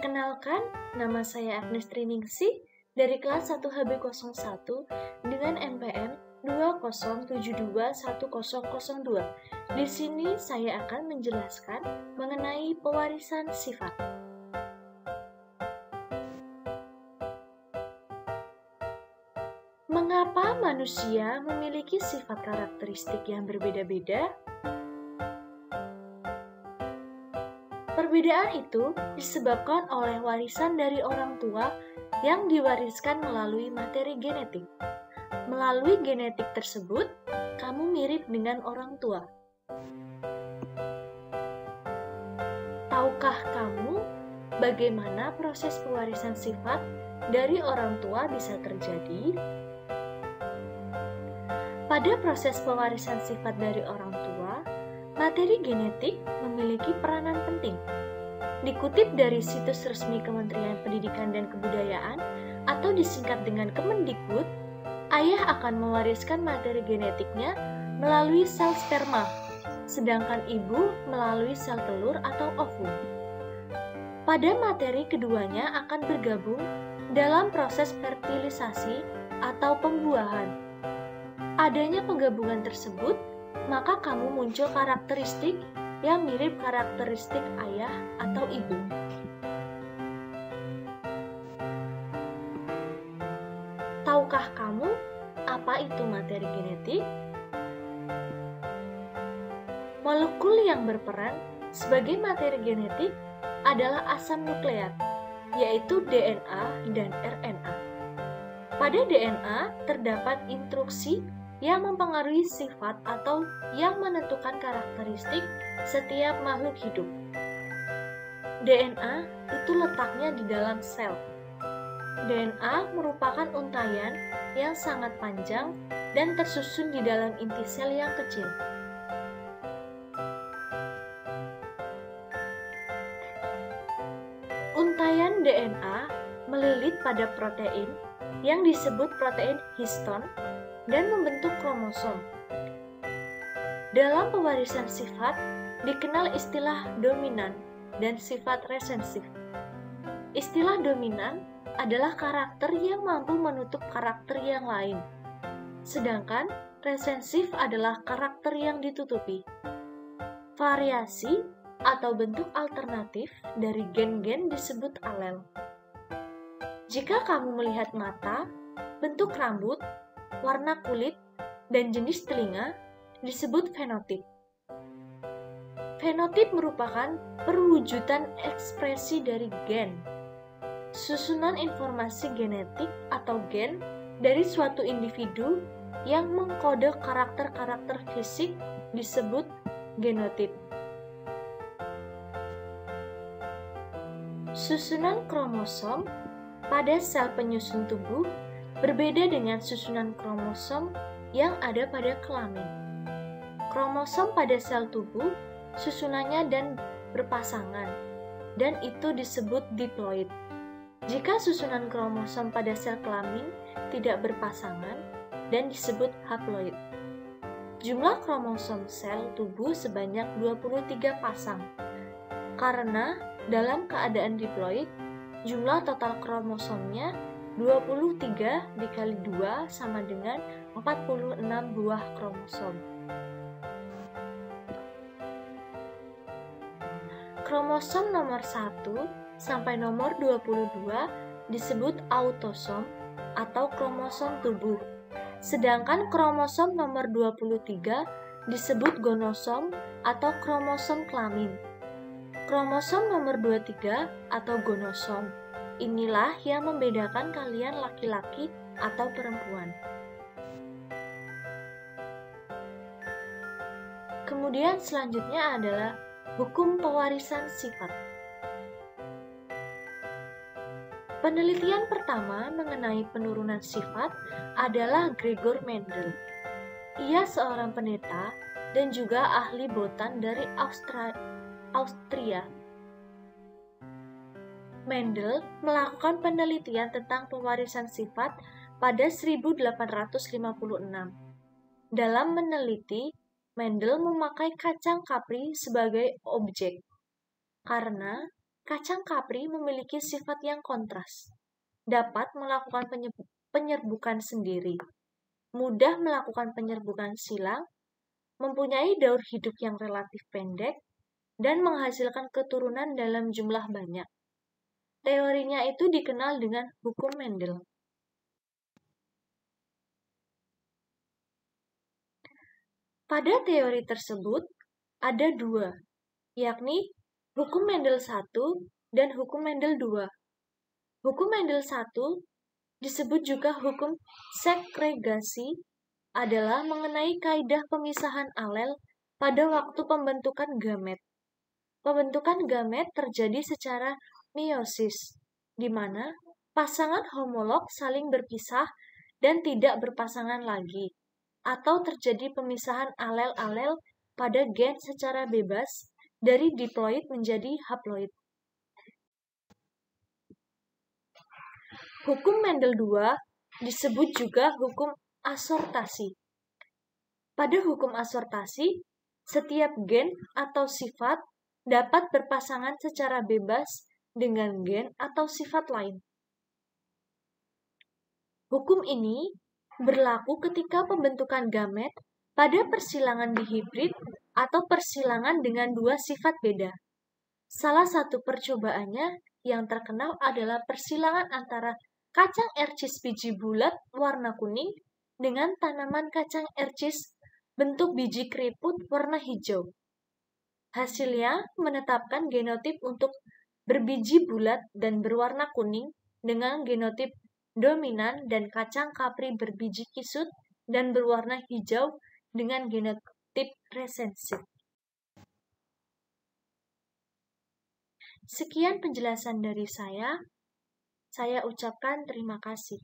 Perkenalkan, nama saya Agnes Triningsih dari kelas 1HB01 dengan NPM 20721002. Di sini saya akan menjelaskan mengenai pewarisan sifat. Mengapa manusia memiliki sifat karakteristik yang berbeda-beda? Perbedaan itu disebabkan oleh warisan dari orang tua yang diwariskan melalui materi genetik. Melalui genetik tersebut, kamu mirip dengan orang tua. Tahukah kamu bagaimana proses pewarisan sifat dari orang tua bisa terjadi? Pada proses pewarisan sifat dari orang tua, materi genetik memiliki peranan penting. Dikutip dari situs resmi Kementerian Pendidikan dan Kebudayaan atau disingkat dengan Kemendikbud, ayah akan mewariskan materi genetiknya melalui sel sperma, sedangkan ibu melalui sel telur atau ovum. Pada materi keduanya akan bergabung dalam proses fertilisasi atau pembuahan. Adanya penggabungan tersebut, maka kamu muncul karakteristik yang mirip karakteristik ayah atau ibu. Tahukah kamu apa itu materi genetik? Molekul yang berperan sebagai materi genetik adalah asam nukleat, yaitu DNA dan RNA. Pada DNA terdapat instruksi yang mempengaruhi sifat atau yang menentukan karakteristik setiap makhluk hidup. DNA itu letaknya di dalam sel. DNA merupakan untaian yang sangat panjang dan tersusun di dalam inti sel yang kecil. Untaian DNA melilit pada protein yang disebut protein histon dan membentuk kromosom. Dalam pewarisan sifat, dikenal istilah dominan dan sifat resensif. Istilah dominan adalah karakter yang mampu menutup karakter yang lain, sedangkan resensif adalah karakter yang ditutupi. Variasi atau bentuk alternatif dari gen-gen disebut alel. Jika kamu melihat mata, bentuk rambut, warna kulit, dan jenis telinga disebut fenotip. Fenotip merupakan perwujudan ekspresi dari gen. Susunan informasi genetik atau gen dari suatu individu yang mengkode karakter-karakter fisik disebut genotip. Susunan kromosom pada sel penyusun tubuh berbeda dengan susunan kromosom yang ada pada kelamin. Kromosom pada sel tubuh susunannya dan berpasangan, dan itu disebut diploid. Jika susunan kromosom pada sel kelamin tidak berpasangan dan disebut haploid. Jumlah kromosom sel tubuh sebanyak 23 pasang. Karena dalam keadaan diploid, jumlah total kromosomnya 23 dikali 2 sama dengan 46 buah kromosom. Kromosom nomor 1 sampai nomor 22 disebut autosom atau kromosom tubuh. Sedangkan kromosom nomor 23 disebut gonosom atau kromosom kelamin. Kromosom nomor 23 atau gonosom inilah yang membedakan kalian laki-laki atau perempuan. Kemudian selanjutnya adalah hukum pewarisan sifat. Penelitian pertama mengenai penurunan sifat adalah Gregor Mendel. Ia seorang pendeta dan juga ahli botan dari Austria. Mendel melakukan penelitian tentang pewarisan sifat pada 1856. Dalam meneliti, Mendel memakai kacang kapri sebagai objek, karena kacang kapri memiliki sifat yang kontras, dapat melakukan penyerbukan sendiri, mudah melakukan penyerbukan silang, mempunyai daur hidup yang relatif pendek, dan menghasilkan keturunan dalam jumlah banyak. Teorinya itu dikenal dengan hukum Mendel. Pada teori tersebut, ada dua, yakni hukum Mendel 1 dan hukum Mendel 2. Hukum Mendel 1 disebut juga hukum segregasi adalah mengenai kaidah pemisahan alel pada waktu pembentukan gamet. Pembentukan gamet terjadi secara meiosis, di mana pasangan homolog saling berpisah dan tidak berpasangan lagi, atau terjadi pemisahan alel-alel pada gen secara bebas dari diploid menjadi haploid. Hukum Mendel 2 disebut juga hukum asortasi. Pada hukum asortasi, setiap gen atau sifat dapat berpasangan secara bebas dengan gen atau sifat lain. Hukum ini berlaku ketika pembentukan gamet pada persilangan dihibrid atau persilangan dengan dua sifat beda. Salah satu percobaannya yang terkenal adalah persilangan antara kacang ercis biji bulat warna kuning dengan tanaman kacang ercis bentuk biji keriput warna hijau. Hasilnya menetapkan genotip untuk berbiji bulat dan berwarna kuning dengan genotip dominan dan kacang kapri berbiji kisut dan berwarna hijau dengan genotip resensif. Sekian penjelasan dari saya ucapkan terima kasih.